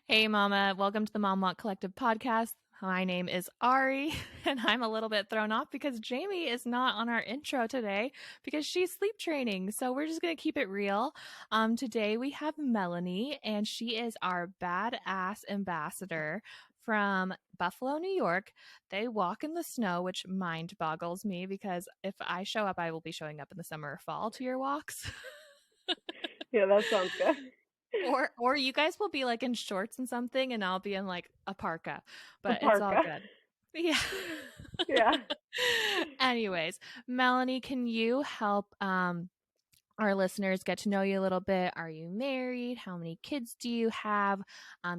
Hey, Mama. Welcome to the Mom Walk Collective podcast. My name is Ari, and I'm a little bit thrown off because Jamie is not on our intro today because she's sleep training. So we're just going to keep it real. Today we have Melanie, and she is our badass ambassador from Buffalo, New York. They walk in the snow, which mind boggles me because if I show up, I will be showing up in the summer or fall to your walks. Yeah, that sounds good. Or you guys will be like in shorts and something and I'll be in like a parka, A but it's all parka. good. Yeah. Yeah. Anyways, Melanie, can you help our listeners get to know you a little bit? Are you married? How many kids do you have?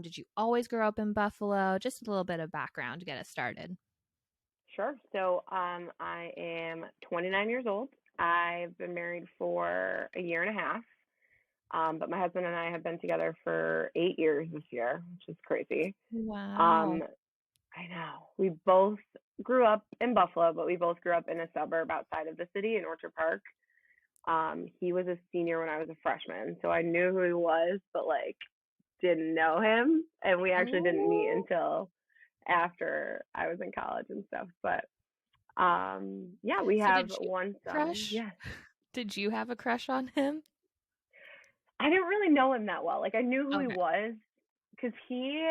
Did you always grow up in Buffalo? Just a little bit of background to get us started. Sure. I am 29 years old. I've been married for a year and a half. But my husband and I have been together for 8 years this year, which is crazy. Wow. Um, I know. We both grew up in Buffalo, but we both grew up in a suburb outside of the city in Orchard Park. He was a senior when I was a freshman, so I knew who he was, but like didn't know him, and we actually didn't meet Oh. until after I was in college and stuff. But yeah, we So have did you one son. crush? Yeah. Did you have a crush on him? I didn't really know him that well. Like I knew who he Okay. was because he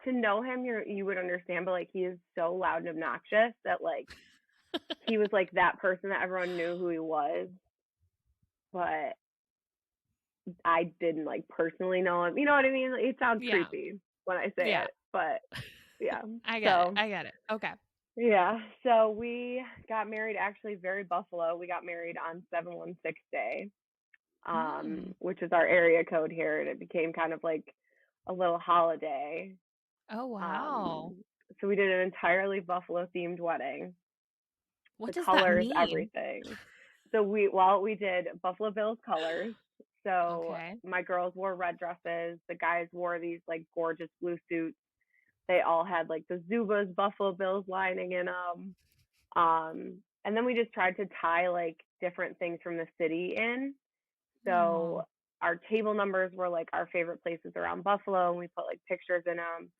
to know him you would understand, but like he is so loud and obnoxious that like he was like that person that everyone knew who he was, but I didn't like personally know him. You know what I mean? It sounds Yeah. creepy when I say Yeah. it, but yeah. I get it. So I get it. Okay. yeah, so we got married actually very Buffalo. We got married on 716 Day, Mm. which is our area code here, and it became kind of like a little holiday. Oh, wow. Um, so we did an entirely Buffalo themed wedding, What the does that colors, mean? everything. So we did Buffalo Bills colors. So Okay. my girls wore red dresses, the guys wore these like gorgeous blue suits. They all had like the Zubas Buffalo Bills lining in them. And then we just tried to tie like different things from the city in. So Oh. our table numbers were like our favorite places around Buffalo, and we put like pictures in them.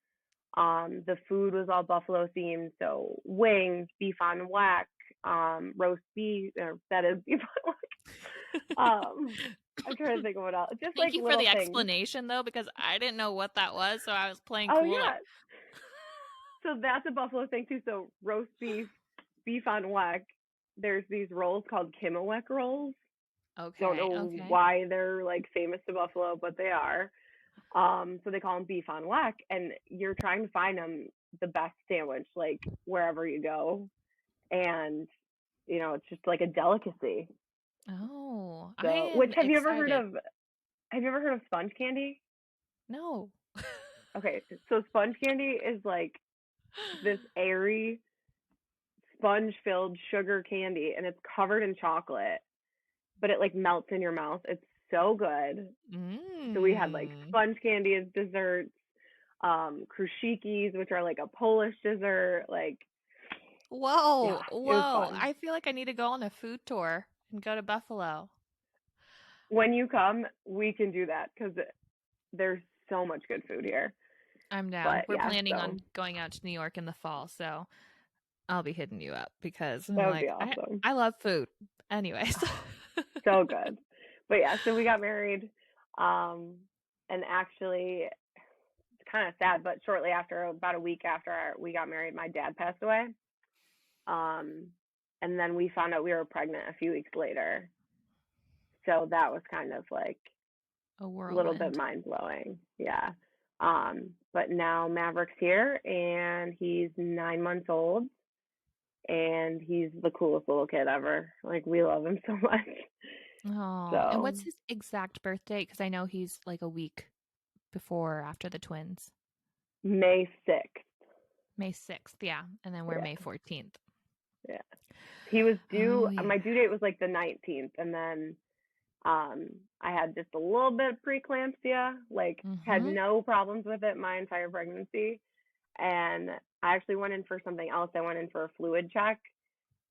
The food was all Buffalo themed, so wings, beef on whack, roast beef, or that is beef on whack. I'm trying to think of what else. Just Thank like you for little the things. explanation, though, because I didn't know what that was, so I was playing Oh cool. Like, yeah, so that's a Buffalo thing too. So roast beef, beef on whack. There's these rolls called Kimmelweck rolls. Don't okay, know okay. why they're like famous to Buffalo, but they are. So they call them beef on whack, and you're trying to find them the best sandwich, like wherever you go, and it's just like a delicacy. Oh, I So, which am have you ever heard excited. of? Have you ever heard of sponge candy? No. Okay, so sponge candy is like this airy sponge-filled sugar candy, and it's covered in chocolate, but it like melts in your mouth. It's so good. So we had like Mm. sponge candy as desserts, krushikis, which are like a Polish dessert. Like, yeah, Whoa, it was whoa. fun. I feel like I need to go on a food tour and go to Buffalo. When you come, we can do that because there's so much good food here. I'm down. But We're yeah, planning on so going out to New York in the fall, so I'll be hitting you up because I'm that would be like, awesome. I love food. Anyways. Oh, so good. But yeah, so we got married. Um, and actually, it's kind of sad, but shortly after, about a week after we got married, my dad passed away. Um, and then we found out we were pregnant a few weeks later. So that was kind of like A a little bit whirlwind. mind blowing. Yeah. But now Maverick's here and he's 9 months old and he's the coolest little kid ever. Like we love him so much. Oh, and So what's his exact birthday? Because I know he's like a week before or after the twins. May 6th. May 6th, yeah. And then we're Yeah. May 14th. Yeah. He was Oh, due, yeah. my due date was like the 19th. And then I had just a little bit of preeclampsia, like had Mm-hmm. no problems with it my entire pregnancy. And I actually went in for something else. I went in for a fluid check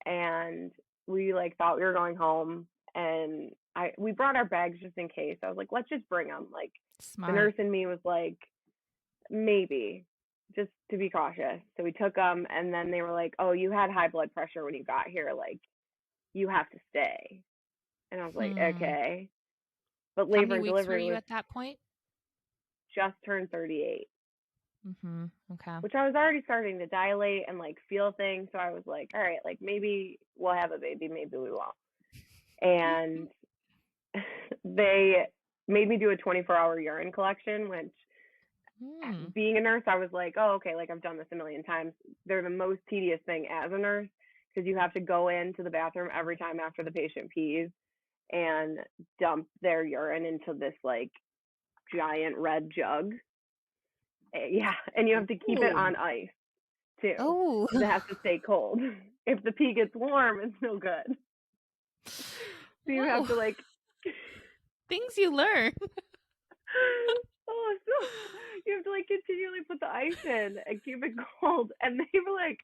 and we like thought we were going home and we brought our bags just in case. I was like, let's just bring them. Like the Smart. nurse in me was like, maybe, just to be cautious. So we took them, and then they were like, "Oh, you had high blood pressure when you got here. Like, you have to stay." And I was like, Hmm. "Okay." But How labor many and weeks were delivery you was at that point? just turned 38, Mm-hmm. Okay. which I was already starting to dilate and like feel things. So I was like, "All right, like maybe we'll have a baby, maybe we won't." And they made me do a 24-hour urine collection, which Hmm. being a nurse, I was like, oh, okay, like I've done this a million times. They're the most tedious thing as a nurse because you have to go into the bathroom every time after the patient pees and dump their urine into this like giant red jug. Yeah, and you have to keep it Ooh. on ice too Oh. because it has to stay cold. If the pee gets warm, it's no good. So you have Whoa. to like Things you learn. oh, so you have to like continually put the ice in and keep it cold. And they were like,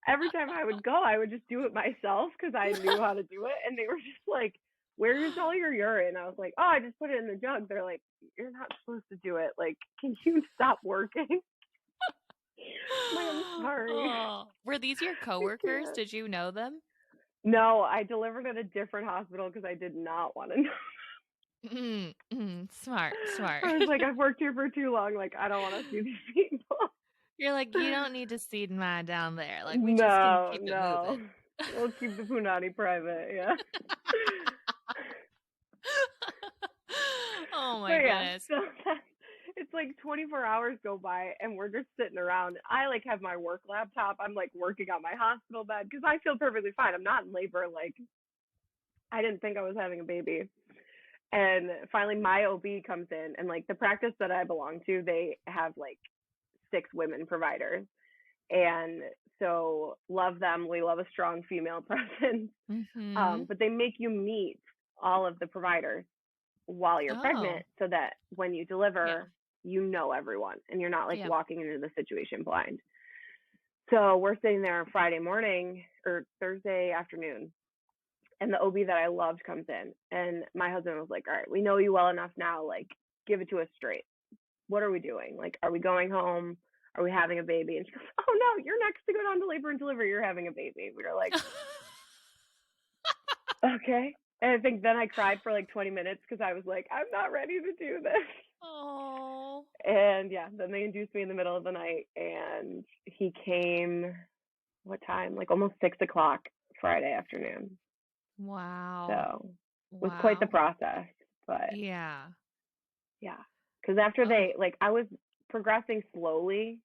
every time I would go, I would just do it myself because I knew how to do it. And they were just like, "Where's all your urine?" I was like, "Oh, I just put it in the jug." They're like, "You're not supposed to do it. Like, can you stop working?" I'm like, "I'm sorry. Oh. Were these your I coworkers? can't." Did you know them? No, I delivered at a different hospital because I did not want to know. Smart, smart. I was like, "I've worked here for too long. Like, I don't want to see these people." You're like, you don't need to seed mine down there. Like, we just can No, keep it no. moving. We'll keep the punani private, yeah. Oh But my yeah, goodness. so it's like 24 hours go by and we're just sitting around. I like have my work laptop. I'm like working on my hospital bed because I feel perfectly fine. I'm not in labor. Like I didn't think I was having a baby. And finally my OB comes in and like the practice that I belong to, they have like 6 women providers. And so love them. We love a strong female presence. Mm-hmm. But they make you meet all of the providers while you're pregnant Oh, so that when you yeah. deliver, you know everyone and you're not like Yep. walking into the situation blind. So we're sitting there on Friday morning or Thursday afternoon, and the OB that I loved comes in, and my husband was like, "All right, we know you well enough now. Like, give it to us straight. What are we doing? Like, are we going home? Are we having a baby?" And she goes, "Oh no, you're next to go down to labor and deliver. You're having a baby." We were like, "Okay." And I think then I cried for like 20 minutes because I was like, "I'm not ready to do this." Oh, And yeah, then they induced me in the middle of the night, and he came, what time? Like almost 6 o'clock Friday afternoon. wow. So it was quite the Wow. process, but Yeah. yeah, because after Oh. they like I was progressing slowly,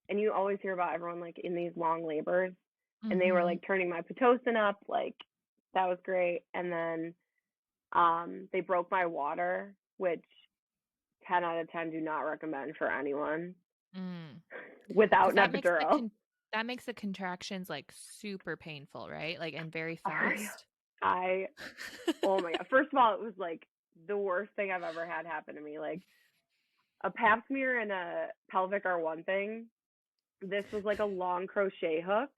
and you always hear about everyone like in these long labors, and they were Mm-hmm. like turning my pitocin up, like that was great, and then they broke my water, which 10 out of 10 do not recommend for anyone Mm. without Because an epidural. that makes the contractions like super painful, right? Like and very Oh, yeah. fast. I oh my god. First of all, it was like the worst thing I've ever had happen to me. Like a pap smear and a pelvic are one thing. This was like a long crochet hook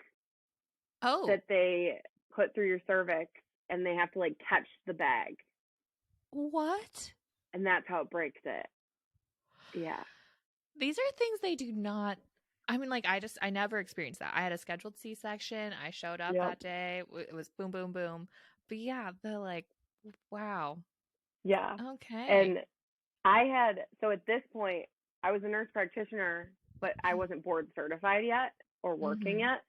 Oh, that they put through your cervix and they have to like catch the bag. what? And that's how it breaks it. Yeah. These are things they do not. I mean, like, I never experienced that. I had a scheduled C-section. I showed up Yep. that day. It was boom, boom, boom. But yeah, the like, wow. Yeah. Okay. And I had so at this point I was a nurse practitioner, but I wasn't board certified yet or working Mm-hmm. yet.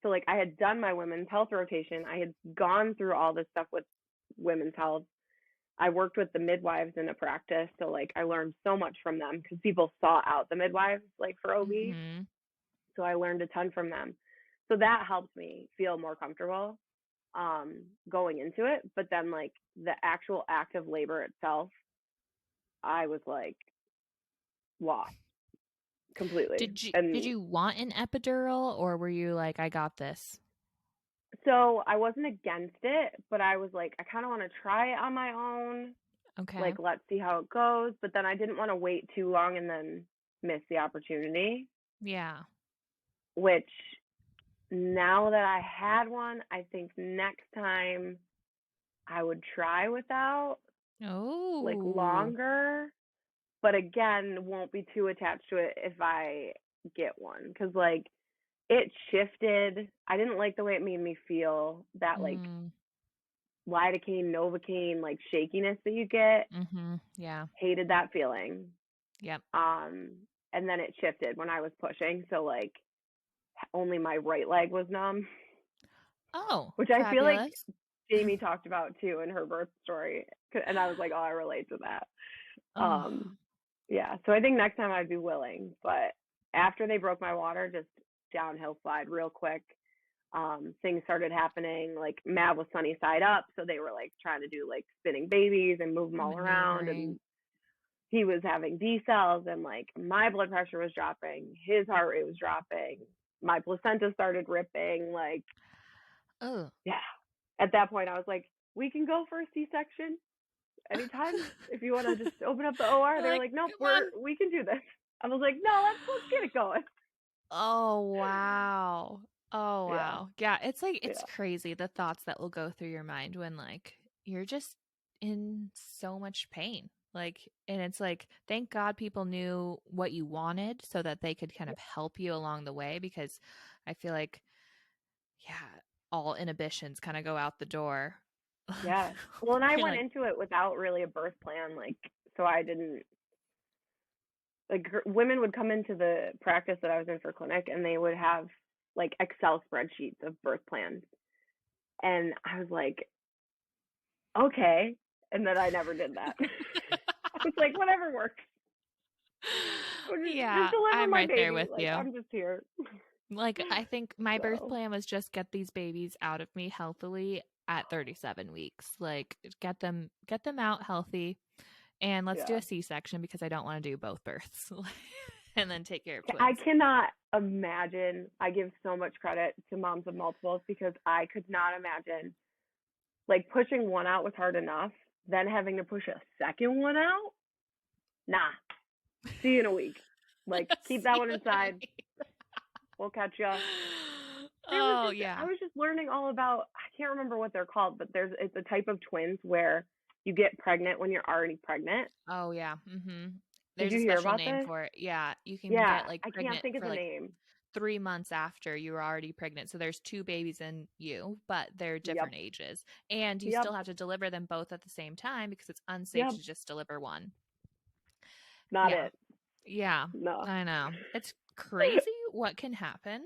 So like I had done my women's health rotation. I had gone through all this stuff with women's health. I worked with the midwives in a practice, so like I learned so much from them because people sought out the midwives like for OB. Mm-hmm. So I learned a ton from them. So that helped me feel more comfortable going into it. But then like the actual act of labor itself, I was like lost completely. Did And you want an epidural or were you like, I got this? so I wasn't against it, but I was like, I kind of want to try it on my own. Okay. Like, let's see how it goes. But then I didn't want to wait too long and then miss the opportunity, Yeah. which now that I had one, I think next time I would try without like Oh. longer. but again, won't be too attached to it if I get one. Because, like, it shifted. I didn't like the way it made me feel. That, like, Mm, lidocaine, novocaine, like, shakiness that you get. mm-hmm. Yeah. Hated that feeling. Yep. And then it shifted when I was pushing. So, like, only my right leg was numb, Oh, which I feel like fabulous. Jamie talked about too in her birth story. And I was like, oh, I relate to that. Oh. Yeah. So I think next time I'd be willing. But after they broke my water, just downhill slide real quick. Things started happening. Like Mav was sunny side up. So they were like trying to do like spinning babies and move them all around. And Maneuvering. he was having D cells and like my blood pressure was dropping. His heart rate was dropping. My placenta started ripping. Like, Oh. yeah. At that point, I was like, we can go for a C-section anytime if you want to just open up the OR. You're They're like, like, nope, come on. we can do this. I was like, no, let's get it going. Oh, wow. Oh, Yeah, wow. Yeah, it's like it's yeah, crazy the thoughts that will go through your mind when like you're just in so much pain. Like, and it's like, thank God people knew what you wanted so that they could kind of help you along the way because I feel like, yeah, all inhibitions kind of go out the door. yeah. Well, and I You're went like, into it without really a birth plan, like, so I didn't like women would come into the practice that I was in for clinic, and they would have like Excel spreadsheets of birth plans, and I was like, okay, and then I never did that. I was like, whatever works. Just yeah, deliver I'm my right there baby. with Like, you. I'm just here. Like, I think my birth So plan was just get these babies out of me healthily at 37 weeks. Like, get them out healthy and let's do yeah, a C-section because I don't want to do both births and then take care of I twins. cannot imagine. I give so much credit to moms of multiples because I could not imagine. Like pushing one out was hard enough. Then having to push a second one out, nah. See you in a week. Like keep that See one what I inside. mean? We'll catch ya. There was Oh, just I yeah. was just learning all about. I can't remember what they're called, but it's a type of twins where you get pregnant when you're already pregnant. Oh, yeah. Mm-hmm. Did There's you a hear special about name this? for it. Yeah, you can Yeah, get like I can't pregnant think of for the like name. 3 months after you were already pregnant. So there's two babies in you, but they're Yep, different ages. And you yep, still have to deliver them both at the same time because it's unsafe yep. to just deliver one. Not Yeah. it. Yeah. No. I know. It's crazy what can happen.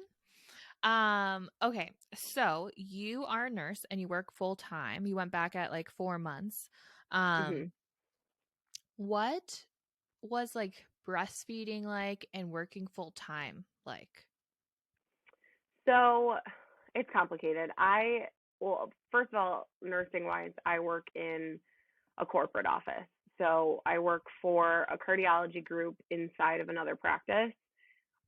Okay. So you are a nurse and you work full time. You went back at like 4 months. hmm Um, what was like breastfeeding like and working full time like? So it's complicated. Well, first of all, nursing wise, I work in a corporate office. So I work for a cardiology group inside of another practice.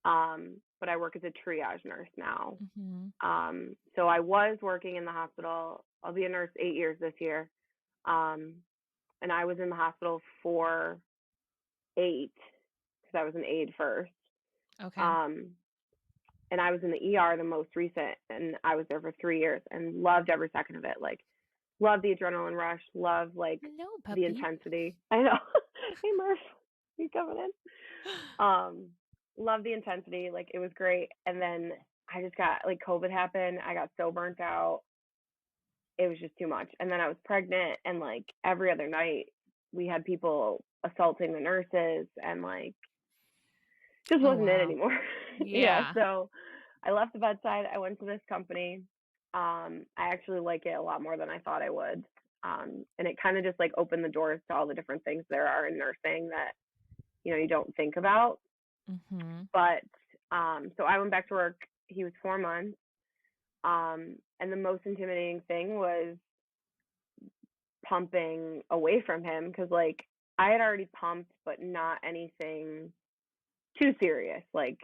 But I work as a triage nurse now. Mm-hmm. So I was working in the hospital. I'll be a nurse 8 years this year. Um, and I was in the hospital for 8 because I was an aide first. Okay. Um, and I was in the ER the most recent, and I was there for 3 years and loved every second of it. Like, love the adrenaline rush, love like Hello, the puppy. intensity. I know. Hey Murph, you coming in? Love the intensity. Like it was great. And then I just got like COVID happened. I got so burnt out. It was just too much. And then I was pregnant, and like every other night we had people assaulting the nurses, and like just Oh, wasn't it wow. anymore. Yeah. Yeah. So I left the bedside. I went to this company. I actually like it a lot more than I thought I would. And it kind of just like opened the doors to all the different things there are in nursing that, you don't think about. Mm-hmm. But so I went back to work. He was 4 months. And the most intimidating thing was pumping away from him because like I had already pumped, but not anything too serious. Like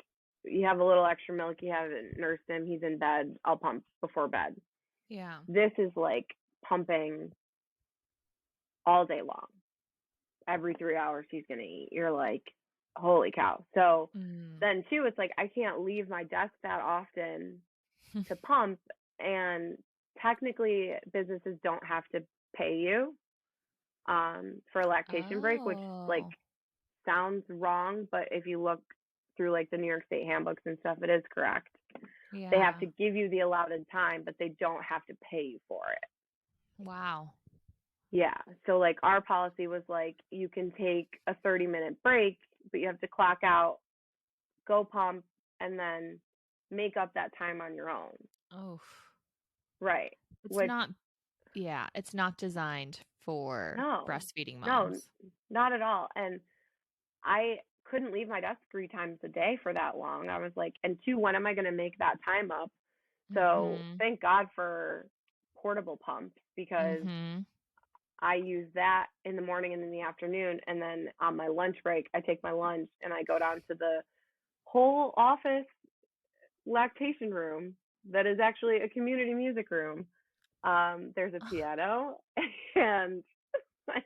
you have a little extra milk, you haven't nursed him, he's in bed, I'll pump before bed. Yeah. This is like pumping all day long. Every 3 hours he's gonna eat. You're like, holy cow. So Mm. then too, it's like I can't leave my desk that often to pump, and technically businesses don't have to pay you for a lactation break, which like Oh. sounds wrong, but if you look through like the New York State handbooks and stuff, it is correct. They have Yeah. to give you the allotted time, but they don't have to pay you for it. Wow. Yeah. So like our policy was like you can take a 30-minute break, but you have to clock out, go pump, and then make up that time on your own. Oh, Right. it's Which not, yeah, it's not designed for no, breastfeeding no, moms. not at all. And I couldn't leave my desk 3 times a day for that long. I was like, and two, when am I going to make that time up? So Mm-hmm. thank God for portable pumps because Mm-hmm. I use that in the morning and in the afternoon. And then on my lunch break, I take my lunch and I go down to the whole office lactation room that is actually a community music room. There's a piano and like,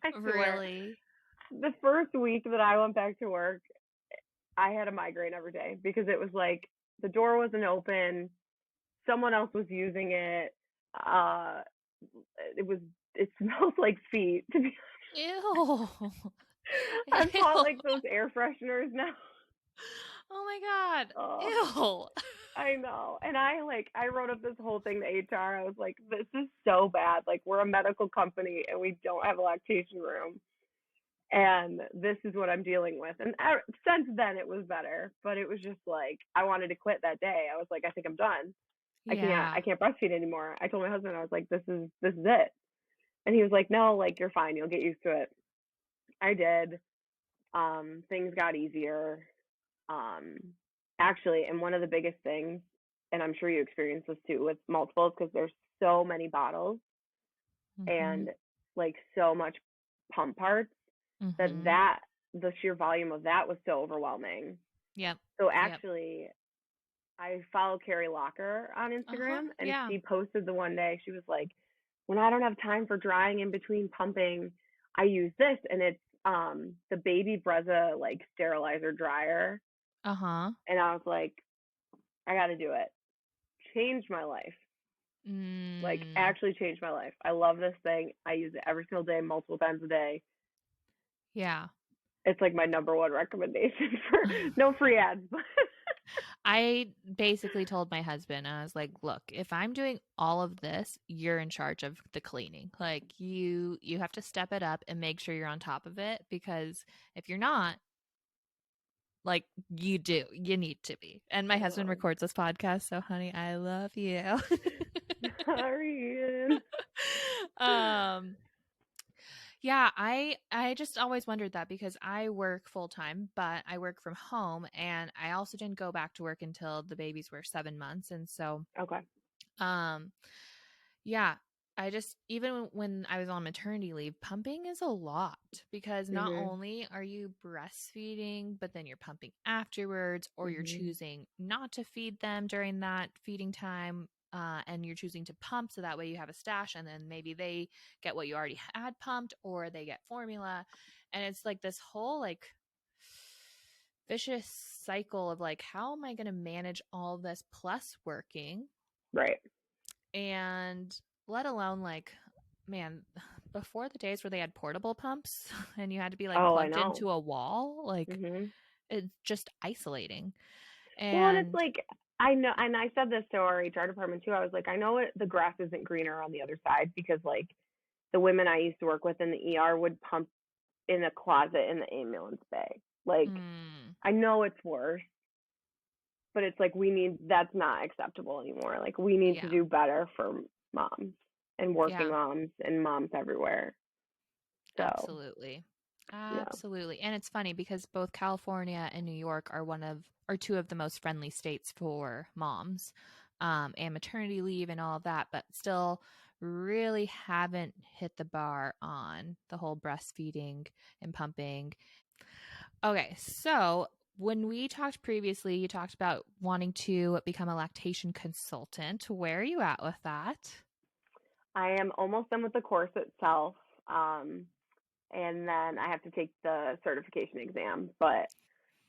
I swear, Really? the first week that I went back to work, I had a migraine every day because it was like the door wasn't open, someone else was using it. Uh, it was it smells like feet. To be Ew. I've bought Ew. like those air fresheners now. Oh my God. Oh, Ew. I know. And I wrote up this whole thing to HR. I was like, this is so bad. Like we're a medical company and we don't have a lactation room. And this is what I'm dealing with. And since then it was better, but it was just like I wanted to quit that day. I was like, I think I'm done. Yeah. I can't breastfeed anymore. I told my husband, I was like, this is it. And he was like, no, like you're fine. You'll get used to it. I did. Things got easier. Um, actually, and one of the biggest things, and I'm sure you experience this too with multiples because there's so many bottles Mm-hmm. and like so much pump parts Mm-hmm. that the sheer volume of that was so overwhelming. Yep. So Yep. actually, I follow Carrie Locker on Uh-huh. Instagram, and Yeah. she posted the one day. She was like, "When I don't have time for drying in between pumping, I use this, and it's the Baby Brezza like sterilizer dryer." Uh-huh. And I was like, "I got to do it." Changed my life. Like Mm. actually changed my life. I love this thing. I use it every single day, multiple times a day. Yeah. It's like my number one recommendation for no free ads, but I basically told my husband, I was like, look, if I'm doing all of this, you're in charge of the cleaning. Like you have to step it up and make sure you're on top of it because if you're not, like you need to be. And my I husband know. records this podcast, so honey, I love you. Sorry. um Yeah, I just always wondered that because I work full time, but I work from home and I also didn't go back to work until the babies were 7 months. And so Okay. um yeah, I just even when I was on maternity leave, pumping is a lot because not Mhm. only are you breastfeeding, but then you're pumping afterwards, or you're Mhm. choosing not to feed them during that feeding time. And you're choosing to pump so that way you have a stash and then maybe they get what you already had pumped or they get formula. And it's like this whole like vicious cycle of like, how am I going to manage all this plus working? Right. And let alone like, man, before the days where they had portable pumps and you had to be like Oh, I plugged know. into a wall, like Mhm. it's just isolating. Well, and it's And like I know, and I said this to our HR department too. I was like, I know the grass isn't greener on the other side because like the women I used to work with in the ER would pump in a closet in the ambulance bay. Like mm, I know it's worse, but it's like that's not acceptable anymore. Like we need to yeah, do better for moms and working yeah, moms and moms everywhere. So, absolutely. yeah. Absolutely. And it's funny because both California and New York are two of the most friendly states for moms, and maternity leave and all of that, but still really haven't hit the bar on the whole breastfeeding and pumping. Okay, so when we talked previously, you talked about wanting to become a lactation consultant. Where are you at with that? I am almost done with the course itself. Um, and then I have to take the certification exam. But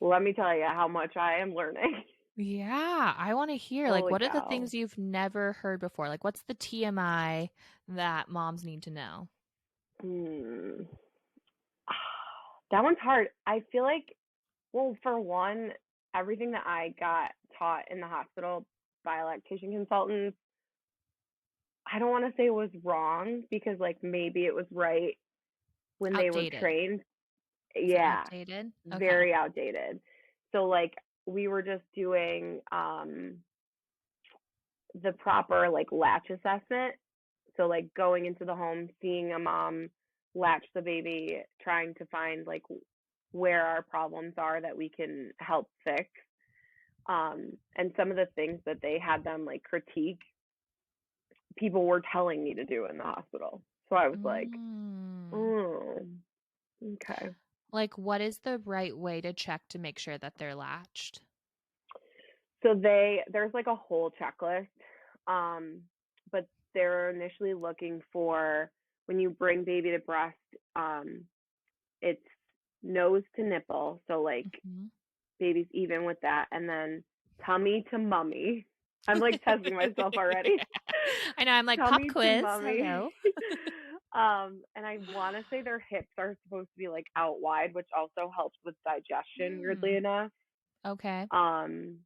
let me tell you how much I am learning. Yeah, I want to hear like Holy what are the cow. things you've never heard before? Like what's the TMI that moms need to know? Hmm. That one's hard. I feel like, well, for one, everything that I got taught in the hospital by lactation consultants, I don't want to say it was wrong because like maybe it was right when they were Outdated. trained. Is it Yeah, outdated? Okay. very outdated. So like we were just doing the proper like latch assessment. So like going into the home, seeing a mom latch the baby, trying to find like where our problems are that we can help fix. And some of the things that they had them like critique, people were telling me to do in the hospital. So I was like, Mm. oh, okay. Like, what is the right way to check to make sure that they're latched? So there's like a whole checklist, but they're initially looking for when you bring baby to breast, it's nose to nipple, so like Mhm. baby's even with that, and then tummy to mummy. I'm like testing myself already. I know. I'm like, pop Tummy to quiz. mummy. Hello. And I want to say their hips are supposed to be like out wide, which also helps with digestion, weirdly Mm. enough. Okay. Um,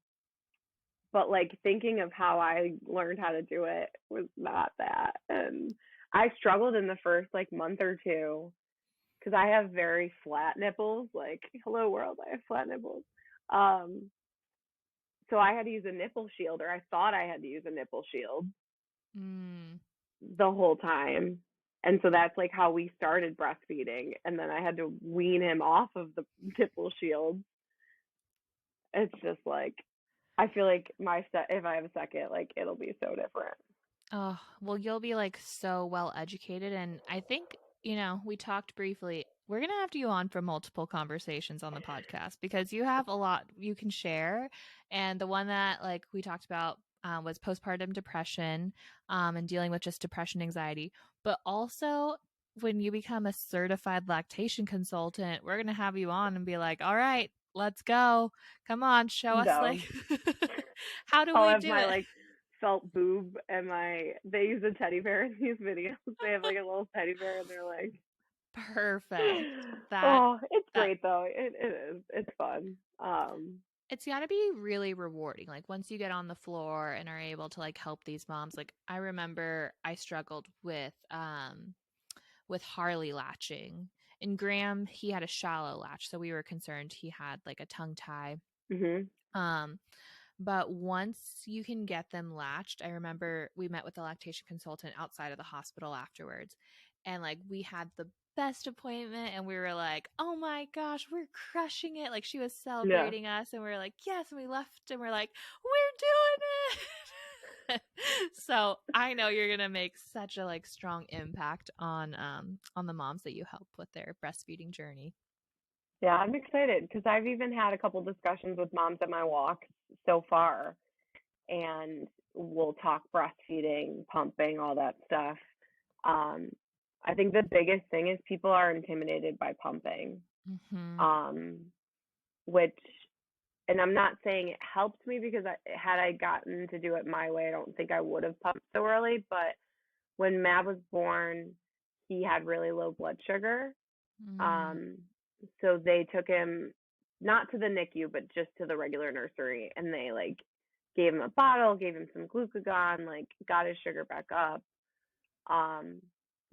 but like thinking of how I learned how to do it was not that. And I struggled in the first like month or two because I have very flat nipples. Like, hello world, I have flat nipples. Um, so I had to use a nipple shield, or I thought I had to use a nipple shield Mm. the whole time. And so that's like how we started breastfeeding. And then I had to wean him off of the nipple shield. It's just like, I feel like if I have a second, like it'll be so different. Oh, well, you'll be like so well educated. And I think, we talked briefly. We're going to have you on for multiple conversations on the podcast because you have a lot you can share. And the one that, like, we talked about was postpartum depression and dealing with just depression, anxiety. But also, when you become a certified lactation consultant, we're going to have you on and be like, all right, let's go. Come on, show us, like, Dumb. how do I'll we have do my it? like felt boob and they use a teddy bear in these videos. They have like a little teddy bear and they're like, Perfect. That oh, it's that great though. It is. It's fun. it's got to be really rewarding. Like once you get on the floor and are able to like help these moms. Like I remember I struggled with Harley latching. And Graham, he had a shallow latch, so we were concerned he had like a tongue tie. Mhm. Um but once you can get them latched, I remember we met with the lactation consultant outside of the hospital afterwards. And like we had the best appointment and we were like, oh my gosh, we're crushing it. Like she was Yeah. celebrating us and we were like, yes. And we left and we're like, we're doing it. So I know you're gonna make such a like strong impact on the moms that you help with their breastfeeding journey. Yeah, I'm excited because I've even had a couple discussions with moms at my walk so far, and we'll talk breastfeeding, pumping, all that stuff. Um, I think the biggest thing is people are intimidated by pumping, Mm-hmm. um, which, and I'm not saying it helped me because had I gotten to do it my way, I don't think I would have pumped so early. But when Matt was born, he had really low blood sugar. Mm-hmm. Um, so they took him not to the NICU, but just to the regular nursery, and they like gave him a bottle, gave him some glucagon, like got his sugar back up. Um,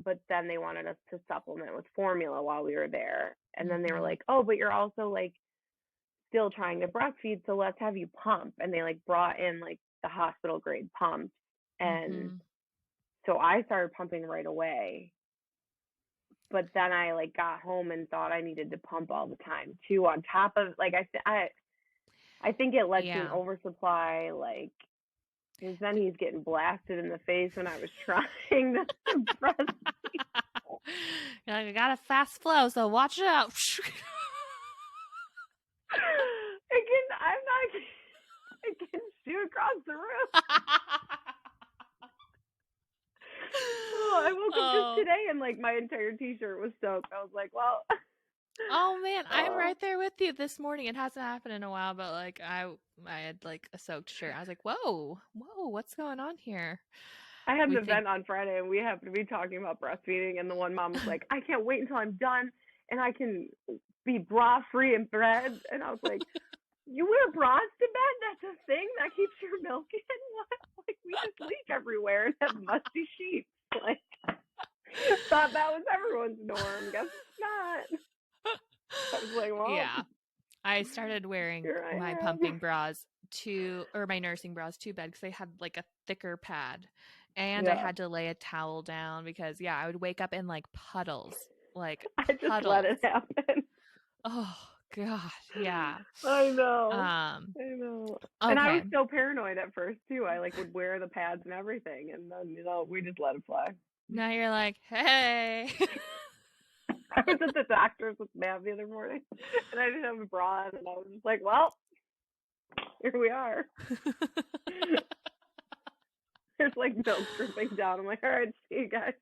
but then they wanted us to supplement with formula while we were there, and then they were Mm-hmm. like, "Oh, but you're also like still trying to breastfeed, so let's have you pump." And they like brought in like the hospital grade pumps, and Mm-hmm. so I started pumping right away. But then I like got home and thought I needed to pump all the time too. On top of like I think it led to an Yeah. oversupply. Like because then he's getting blasted in the face when I was trying to breastfeed. You're like, I got a fast flow, so watch it out. I'm not. I can shoot across the room. Oh, I woke up just Oh. today and like my entire t-shirt was soaked. I was like, well. Oh man, I'm Uh, right there with you this morning. It hasn't happened in a while, but like I had like a soaked shirt. I was like, whoa, what's going on here? I had an We think event on Friday and we happened to be talking about breastfeeding, and the one mom was like, I can't wait until I'm done and I can be bra free and bred. And I was like, you wear bras to bed? That's a thing that keeps your milk in? What? Like, we just leak everywhere and have musty sheets. Like, thought that was everyone's norm. Guess it's not. I was like, well, Yeah. I started wearing my pumping bras my nursing bras to bed because they had like a thicker pad. And I had to lay a towel down because, I would wake up in like puddles. Like I puddles. just let it happen. Oh, God. Yeah. I know. I know. Okay. And I was so paranoid at first, too. I like would wear the pads and everything. And then, we just let it fly. Now you're like, hey. I was at the doctor's with Matt the other morning, and I didn't have a bra on, and I was just like, well, here we are. There's like milk dripping down. I'm like, all right, see you guys.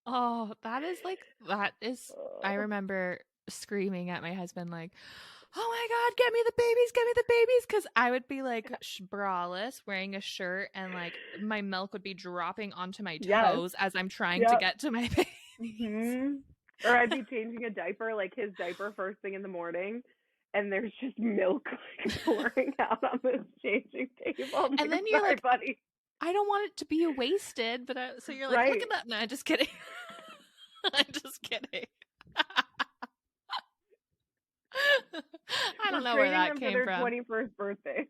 Oh, I remember screaming at my husband like, oh my God, get me the babies. Because I would be like braless, wearing a shirt, and like my milk would be dropping onto my toes as I'm trying to get to my babies. Mm-hmm. Or I'd be changing a diaper, like his diaper first thing in the morning, and there's just milk like pouring out on this changing table. And then you're like, buddy, I don't want it to be wasted, but so you're like, look at that. No, just kidding. I'm just kidding. I don't know where that came from. 21st birthday.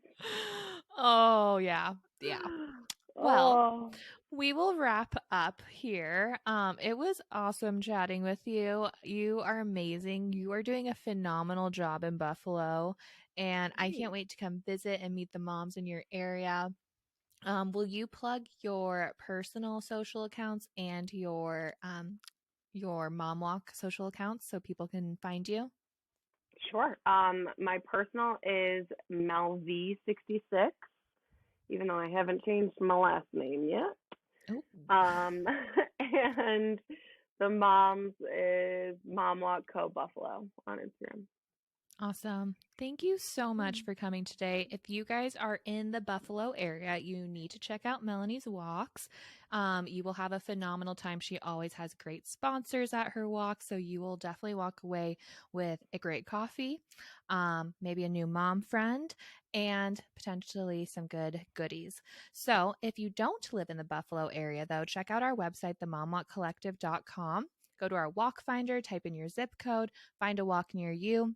Oh, yeah. Yeah. Well, we will wrap up here. It was awesome chatting with you. You are amazing. You are doing a phenomenal job in Buffalo, and I can't wait to come visit and meet the moms in your area. Will you plug your personal social accounts and your Mom Walk social accounts so people can find you? Sure. My personal is MelV66, even though I haven't changed my last name yet. And the mom's is Mom Walk Co Buffalo on Instagram. Awesome. Thank you so much for coming today. If you guys are in the Buffalo area, you need to check out Melanie's walks. You will have a phenomenal time. She always has great sponsors at her walk, so you will definitely walk away with a great coffee, maybe a new mom friend, and potentially some good goodies. So if you don't live in the Buffalo area, though, check out our website, themomwalkcollective.com. Go to our walk finder, type in your zip code, find a walk near you.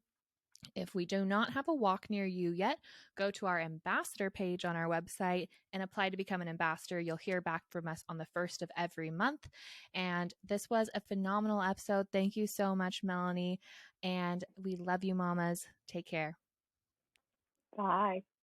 If we do not have a walk near you yet, go to our ambassador page on our website and apply to become an ambassador. You'll hear back from us on the first of every month. And this was a phenomenal episode. Thank you so much, Melanie. And we love you, mamas. Take care. Bye.